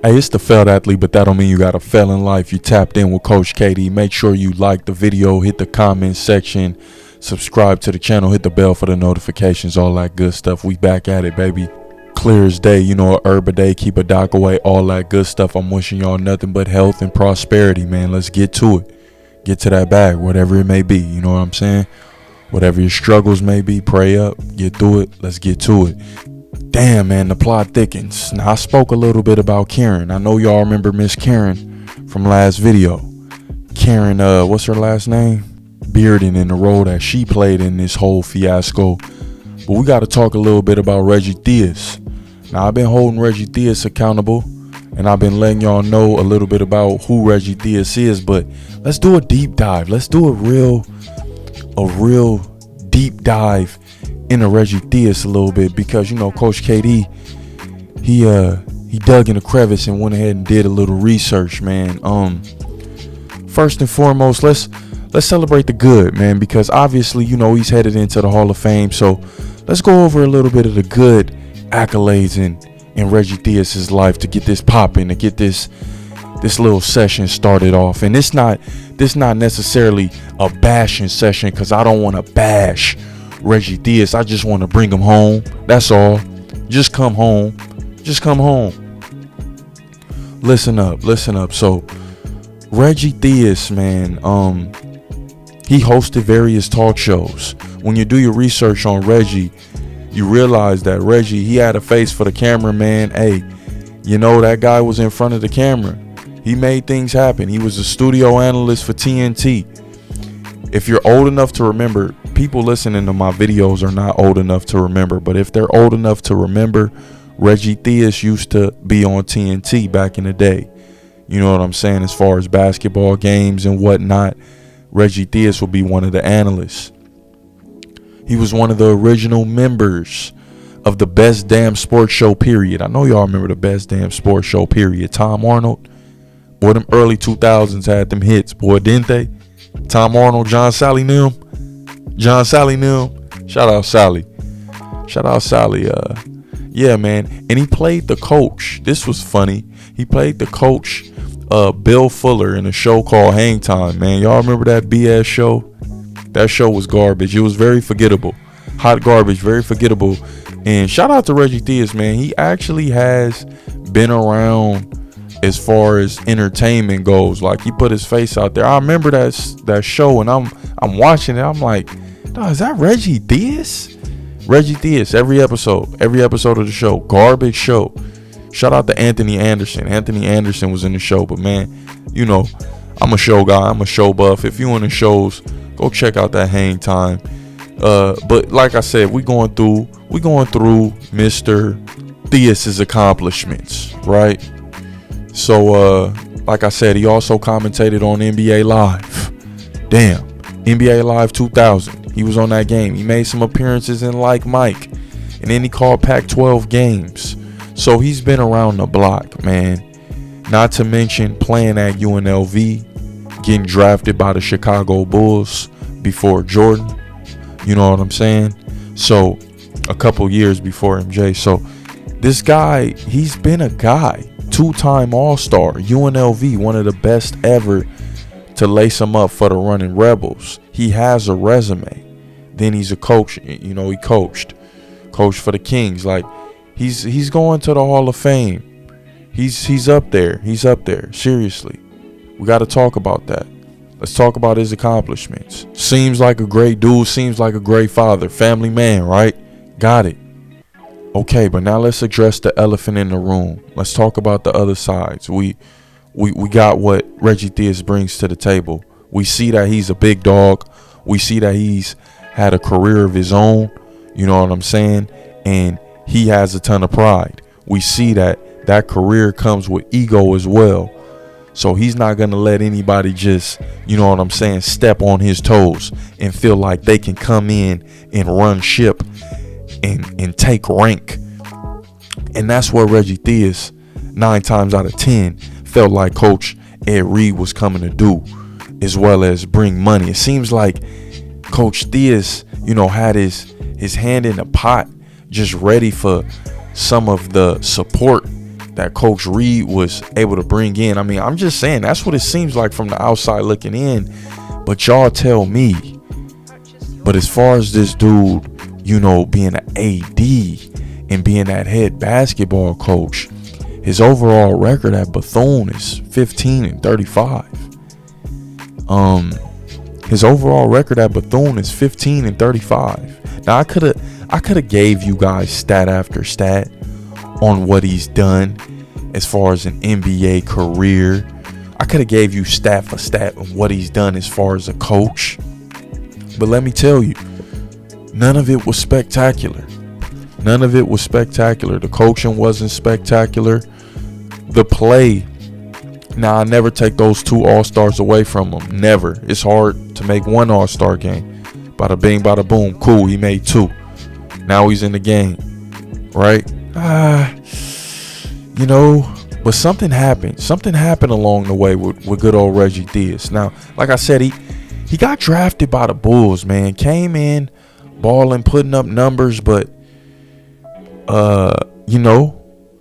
Hey, it's the failed athlete, but that don't mean you gotta fail in life. You tapped in with Coach KD. Make sure you like the video, hit the comment section, subscribe to the channel, hit the bell for the notifications, all that good stuff. We back at it, baby. Clear as day, you know, a herb a day, keep a doc away, all that good stuff. I'm wishing y'all nothing but health and prosperity, man. Let's get to it. Get to that bag, whatever it may be. You know what I'm saying? Whatever your struggles may be, pray up, get through it. Let's get to it. Damn, man, the plot thickens. Now, I spoke a little bit about Karen. I know y'all remember Miss Karen from last video. Karen, what's her last name? Bearden, in the role that she played in this whole fiasco. But we got to talk a little bit about Reggie THEUS. Now, I've been holding Reggie THEUS accountable, and I've been letting y'all know a little bit about who Reggie THEUS is. But let's do a deep dive. Let's do a real deep dive into Reggie THEUS a little bit, because you know Coach KD, he dug in a crevice and went ahead and did a little research, man. First and foremost, let's celebrate the good, man, because obviously, you know, he's headed into the Hall of Fame. So let's go over a little bit of the good accolades in Reggie THEUS's life to get this popping, to get this little session started off. And this not necessarily a bashing session, because I don't want to bash Reggie THEUS. I just want to bring him home. That's all. Just come home. Just come home. Listen up. So Reggie THEUS, man, he hosted various talk shows. When you do your research on Reggie, you realize that Reggie, he had a face for the camera, man. Hey, you know, that guy was in front of the camera. He made things happen. He was a studio analyst for TNT. If you're old enough to remember, people listening to my videos are not old enough to remember, but if they're old enough to remember, Reggie THEUS used to be on TNT back in the day. You know what I'm saying? As far as basketball games and whatnot, Reggie THEUS will be one of the analysts. He was one of the original members of the Best Damn Sports Show, period. I know y'all remember the Best Damn Sports Show, period. Tom Arnold. Boy, them early 2000s had them hits, boy, didn't they? Tom Arnold, John Sally knew him. Shout out Sally. Yeah, man. And he played the coach. This was funny. He played the coach, Bill Fuller, in a show called Hang Time, man. Y'all remember that BS show? That show was garbage. It was very forgettable. Hot garbage, very forgettable. And shout out to Reggie THEUS, man. He actually has been around as far as entertainment goes. Like, he put his face out there. I remember that show, and I'm watching it. I'm like, no, is that Reggie THEUS? Reggie THEUS, every episode of the show, garbage show. Shout out to Anthony Anderson. Anthony Anderson was in the show, but man, you know, I'm a show guy. I'm a show buff. If you in the shows, go check out that Hang Time. But like I said, we going through Mr. THEUS's accomplishments, right? So, like I said, he also commentated on NBA Live. Damn, NBA Live 2000. He was on that game. He made some appearances in Like Mike, and then he called Pac-12 games. So he's been around the block, man. Not to mention playing at UNLV, getting drafted by the Chicago Bulls before Jordan. You know what I'm saying? So a couple years before MJ. So this guy, he's been a guy. Two-time All-Star, UNLV, one of the best ever to lace him up for the running Rebels. He has a resume. Then he's a coach. You know, he coached for the Kings. Like, he's going to the Hall of Fame. He's up there. He's up there. Seriously, we got to talk about that. Let's talk about his accomplishments. Seems like a great dude. Seems like a great father. Family man, right? Got it. Okay, but now let's address the elephant in the room. Let's talk about the other sides. We got what Reggie THEUS brings to the table. We see that he's a big dog. We see that he's had a career of his own. You know what I'm saying? And he has a ton of pride. We see that career comes with ego as well. So he's not going to let anybody just, you know what I'm saying, step on his toes and feel like they can come in and run ship and take rank. And that's where Reggie THEUS, 9 times out of 10, felt like Coach Ed Reed was coming to do, as well as bring money. It seems like Coach THEUS, you know, had his hand in the pot, just ready for some of the support that Coach Reed was able to bring in. I mean, I'm just saying that's what it seems like from the outside looking in. But y'all tell me. But as far as this dude, you know, being an AD and being that head basketball coach, his overall record at Bethune is 15-35. His overall record at Bethune is 15-35. Now I could have gave you guys stat after stat on what he's done as far as an NBA career. I could have gave you stat for stat on what he's done as far as a coach. But let me tell you, none of it was spectacular. None of it was spectacular. The coaching wasn't spectacular. The play, now I never take those 2 All-Stars away from him. Never. It's hard to make 1 All-Star game. Bada bing, bada boom. Cool, he made 2. Now he's in the game. Right? You know, but something happened. Something happened along the way with good old Reggie THEUS. Now, like I said, he got drafted by the Bulls, man. Came in, balling, putting up numbers, but you know,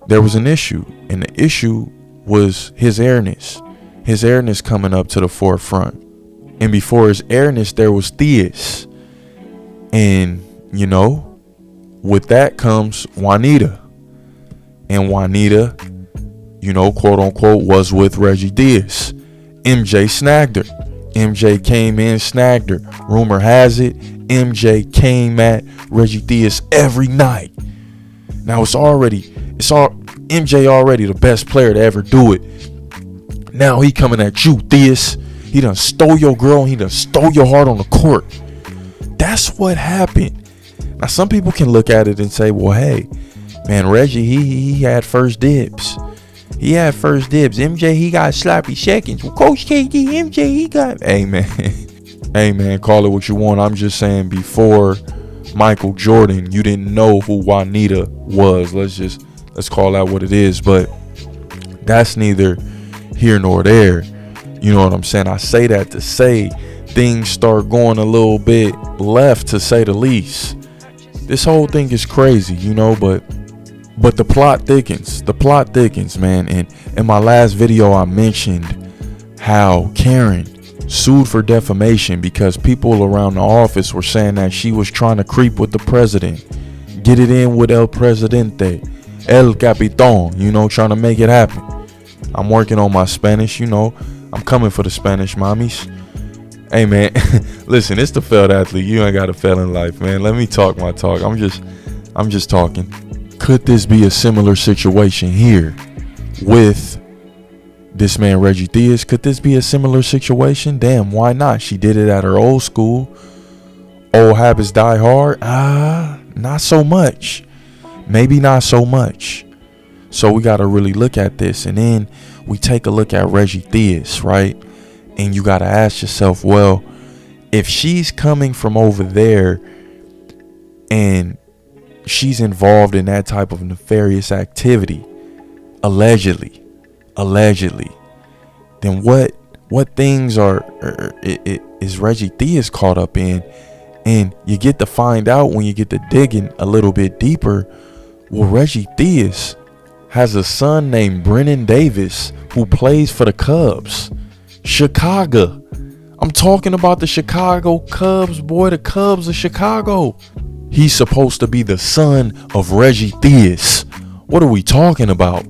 there was an issue, and the issue was his airness. His airness coming up to the forefront. And before his airness, there was THEUS. And, you know, with that comes Juanita. And Juanita, you know, quote unquote, was with Reggie THEUS. MJ snagged her. MJ came in, snagged her. Rumor has it, MJ came at Reggie THEUS every night. Now it's MJ already the best player to ever do it. Now he coming at you, THEUS. He done stole your girl and he done stole your heart on the court. That's what happened. Now some people can look at it and say, well, hey, man, Reggie, he had first dibs. He had first dibs. MJ, he got sloppy seconds. Well, Coach KD, MJ, he got... Hey, man. Hey, man, call it what you want. I'm just saying, before Michael Jordan, you didn't know who Juanita was. Let's call that what it is. But that's neither here nor there. You know what I'm saying? I say that to say things start going a little bit left, to say the least. This whole thing is crazy, you know, but the plot thickens. The plot thickens, man. And in my last video, I mentioned how Karen sued for defamation because people around the office were saying that she was trying to creep with the president. Get it in with El Presidente, El Capitán, you know, trying to make it happen. I'm working on my Spanish, you know. I'm coming for the Spanish mommies. Hey, man, listen, it's the failed athlete. You ain't got to fail in life, man. Let me talk my talk. I'm just talking. Could this be a similar situation here with this man Reggie THEUS? Could this be a similar situation? Damn, why not? She did it at her old school. Old habits die hard. Not so much. Maybe not so much. So we got to really look at this. And then we take a look at Reggie THEUS, right? And you got to ask yourself, well, if she's coming from over there and she's involved in that type of nefarious activity, allegedly, then what things is Reggie THEUS caught up in? And you get to find out when you get to digging a little bit deeper. Well, Reggie THEUS has a son named Brennan Davis who plays for the Cubs. Chicago. I'm talking about the Chicago Cubs, boy. The Cubs of Chicago. He's supposed to be the son of Reggie THEUS. What are we talking about?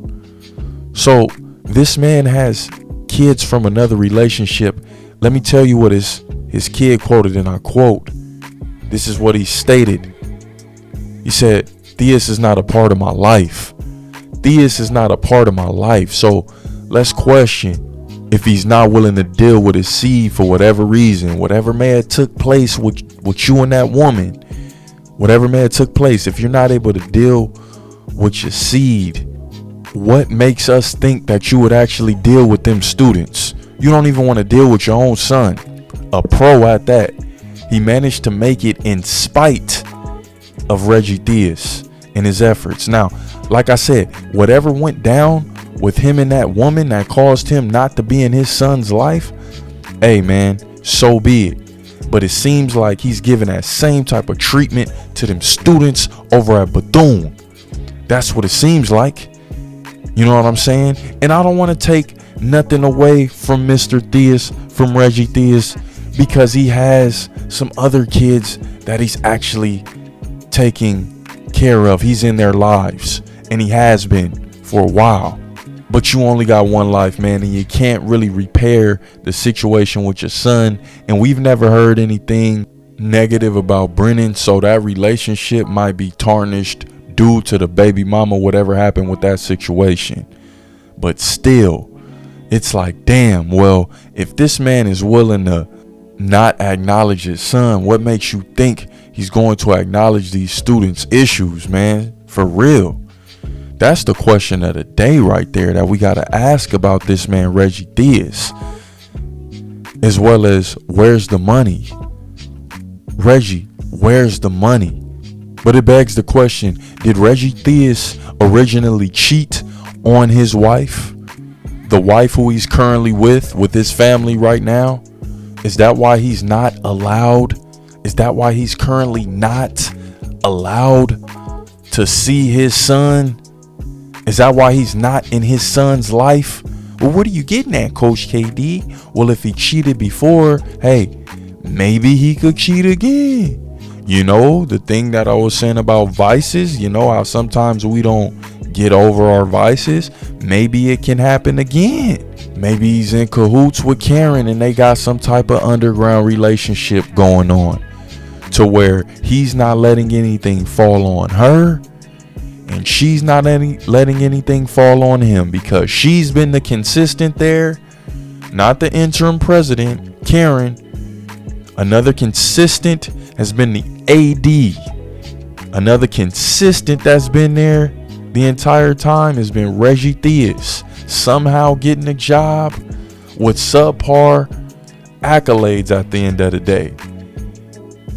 So this man has kids from another relationship. Let me tell you what his kid quoted, and I quote. This is what he stated. He said, THEUS is not a part of my life. THEUS is not a part of my life. So let's question if he's not willing to deal with his seed for whatever reason, whatever may have took place with you and that woman, whatever may have took place. If you're not able to deal with your seed, what makes us think that you would actually deal with them students? You don't even want to deal with your own son, a pro at that. He managed to make it in spite of Reggie THEUS and his efforts. Now, like I said, whatever went down with him and that woman that caused him not to be in his son's life, hey man, so be it. But it seems like he's giving that same type of treatment to them students over at Bethune. That's what it seems like. You know what I'm saying? And I don't want to take nothing away from Mr. THEUS, from Reggie THEUS, because he has some other kids that he's actually taking care of. He's in their lives, and he has been for a while. But you only got one life, man, and you can't really repair the situation with your son. And we've never heard anything negative about Brennan, so that relationship might be tarnished due to the baby mama, whatever happened with that situation. But still, it's like, damn, well, if this man is willing to not acknowledge his son, what makes you think he's going to acknowledge these students' issues, man? For real. That's the question of the day right there that we got to ask about this man, Reggie THEUS. As well as, where's the money? Reggie, where's the money? But it begs the question, did Reggie THEUS originally cheat on his wife? The wife who he's currently with his family right now? Is that why he's not allowed? Is that why he's currently not allowed to see his son? Is that why he's not in his son's life? Well, what are you getting at, Coach KD? Well, if he cheated before, hey, maybe he could cheat again. You know, the thing that I was saying about vices, you know how sometimes we don't get over our vices. Maybe it can happen again. Maybe he's in cahoots with Karen and they got some type of underground relationship going on, to where he's not letting anything fall on her and she's not letting anything fall on him, because she's been the consistent there, not the interim president, Karen. Another consistent has been the AD. Another consistent that's been there the entire time has been Reggie THEUS, somehow getting a job with subpar accolades at the end of the day.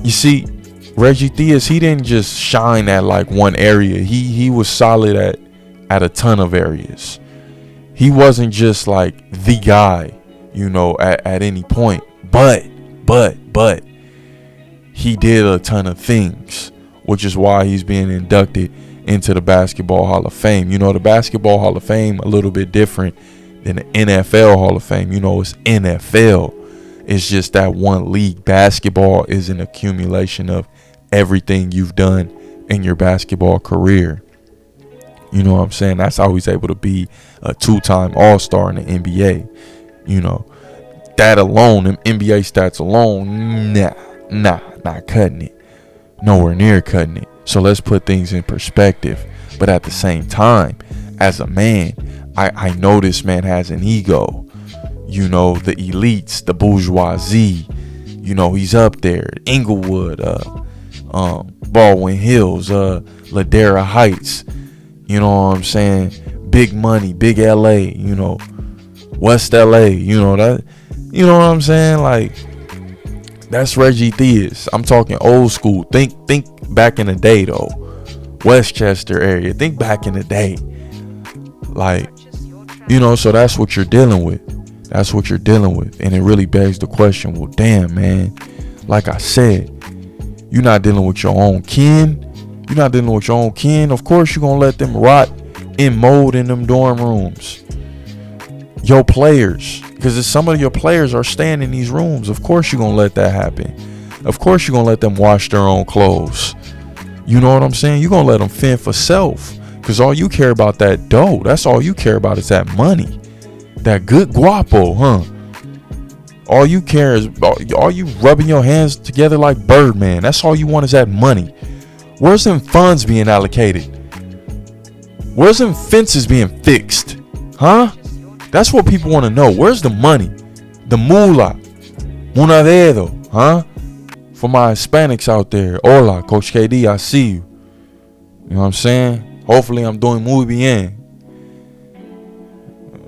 You see, Reggie THEUS, he didn't just shine at like one area. He was solid at a ton of areas. He wasn't just like the guy, you know, at any point. But he did a ton of things, which is why he's being inducted into the Basketball Hall of Fame. You know, the Basketball Hall of Fame a little bit different than the NFL Hall of Fame. You know, it's NFL. It's just that one league. Basketball is an accumulation of everything you've done in your basketball career. You know what I'm saying? That's how he's able to be a two-time All-Star in the NBA. You know, that alone, them NBA stats alone, not cutting it. Nowhere near cutting it. So let's put things in perspective. But at the same time, as a man, I know this man has an ego. You know, the elites, the bourgeoisie. You know, he's up there. Inglewood, Baldwin Hills, Ladera Heights. You know what I'm saying? Big money, big LA, you know, West LA, you know that. You know what I'm saying? Like, that's Reggie THEUS. I'm talking old school. Think back in the day though. Westchester area. Think back in the day. Like, you know, so that's what you're dealing with. That's what you're dealing with. And it really begs the question, well, damn, man. Like I said, you're not dealing with your own kin. You're not dealing with your own kin. Of course, you're going to let them rot in mold in them dorm rooms. Your players, because if some of your players are staying in these rooms, of course you're going to let that happen. Of course you're going to let them wash their own clothes. You know what I'm saying? You're going to let them fend for self, because all you care about that dough. That's all you care about is that money. That good guapo, huh? All you care is, all you rubbing your hands together like Birdman. That's all you want is that money. Where's them funds being allocated? Where's them fences being fixed? Huh? That's what people want to know. Where's the money? The moolah. Munadedo. Huh? For my Hispanics out there. Hola, Coach KD, I see you. You know what I'm saying? Hopefully I'm doing muy bien.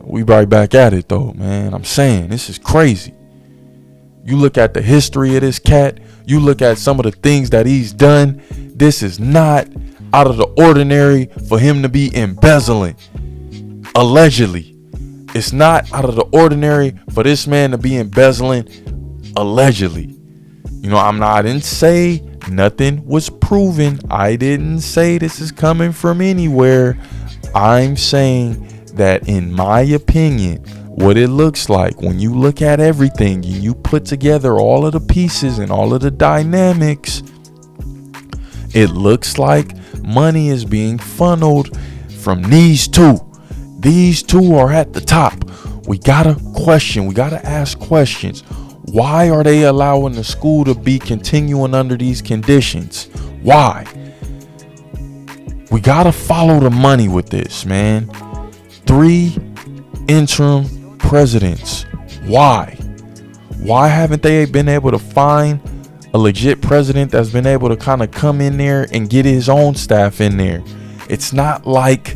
We right back at it though, man. I'm saying, this is crazy. You look at the history of this cat. You look at some of the things that he's done. This is not out of the ordinary for him to be embezzling. Allegedly. It's not out of the ordinary for this man to be embezzling. Allegedly. You know, I didn't say nothing was proven. I didn't say this is coming from anywhere. I'm saying that, in my opinion, what it looks like when you look at everything and you put together all of the pieces and all of the dynamics, it looks like money is being funneled from these two. These two are at the top. We gotta ask questions. Why are they allowing the school to be continuing under these conditions? Why? We gotta follow the money with this, man. 3 interim presidents. Why? Why haven't they been able to find a legit president that's been able to kind of come in there and get his own staff in there? It's not like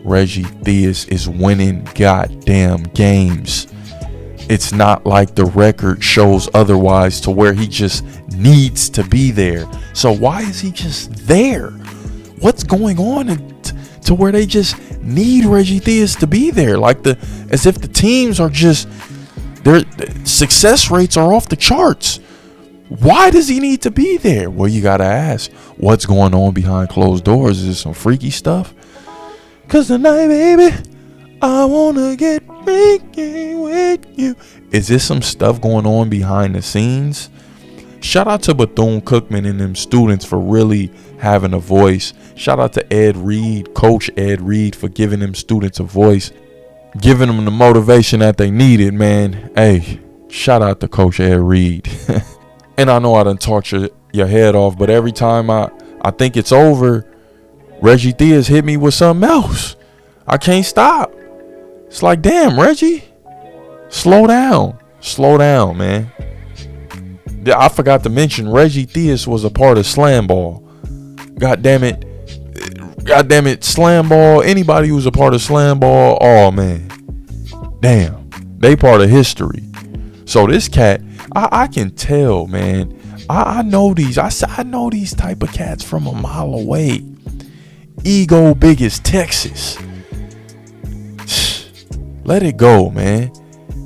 Reggie THEUS is winning goddamn games. It's not like the record shows otherwise to where he just needs to be there. So why is he just there? What's going on to where they just need Reggie THEUS to be there? As if the teams are just, their success rates are off the charts. Why does he need to be there? Well, you gotta ask, what's going on behind closed doors? Is it some freaky stuff? Cause tonight, baby, I wanna get freaky with you. Is this some stuff going on behind the scenes? Shout out to Bethune Cookman and them students for really having a voice. Shout out to Ed Reed, Coach Ed Reed, for giving them students a voice, giving them the motivation that they needed, man. Hey, shout out to Coach Ed Reed. And I know I done talked your head off, but every time I think it's over, Reggie THEUS hit me with something else. I can't stop. It's like, damn, Reggie, slow down, man. I forgot to mention Reggie THEUS was a part of Slam Ball. God damn it, Slam Ball. Anybody who's a part of Slam Ball, oh man, damn, they part of history. So this cat, I can tell, man. I know these. I know these type of cats from a mile away. Ego big as Texas. Let it go, man.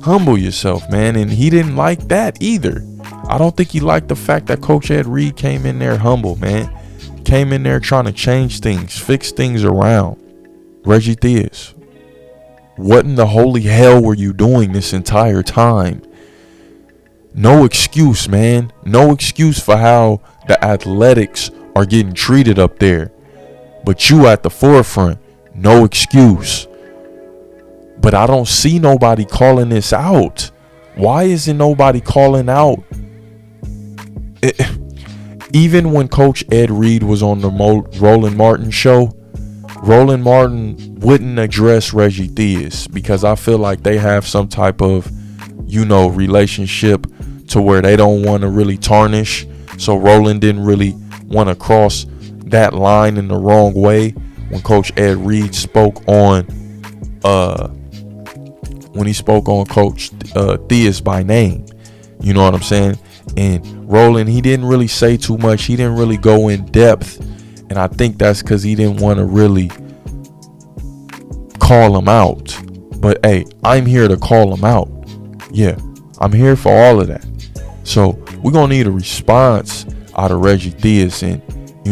Humble yourself, man. And he didn't like that either. I don't think he liked the fact that Coach Ed Reed came in there humble, man. Came in there trying to change things, fix things around. Reggie THEUS, what in the holy hell were you doing this entire time? No excuse, man. No excuse for how the athletics are getting treated up there. But you at the forefront, no excuse. But I don't see nobody calling this out. Why isn't nobody calling out? Even when Coach Ed Reed was on the Roland Martin show, Roland Martin wouldn't address Reggie THEUS because I feel like they have some type of, relationship to where they don't want to really tarnish. So Roland didn't really want to cross that line in the wrong way when Coach Ed Reed spoke on Coach THEUS by name. You know what I'm saying? And Roland, he didn't really say too much. He didn't really go in depth. And I think that's because he didn't want to really call him out. But hey, I'm here to call him out. Yeah, I'm here for all of that. So we're going to need a response out of Reggie THEUS. And,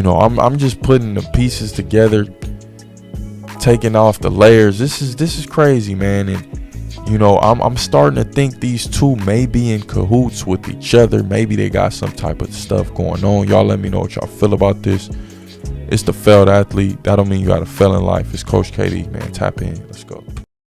I'm just putting the pieces together, taking off the layers. This is crazy, man. And, I'm starting to think these two may be in cahoots with each other. Maybe they got some type of stuff going on. Y'all let me know what y'all feel about this. It's the failed athlete. That don't mean you got to fail in life. It's Coach KD, man. Tap in. Let's go.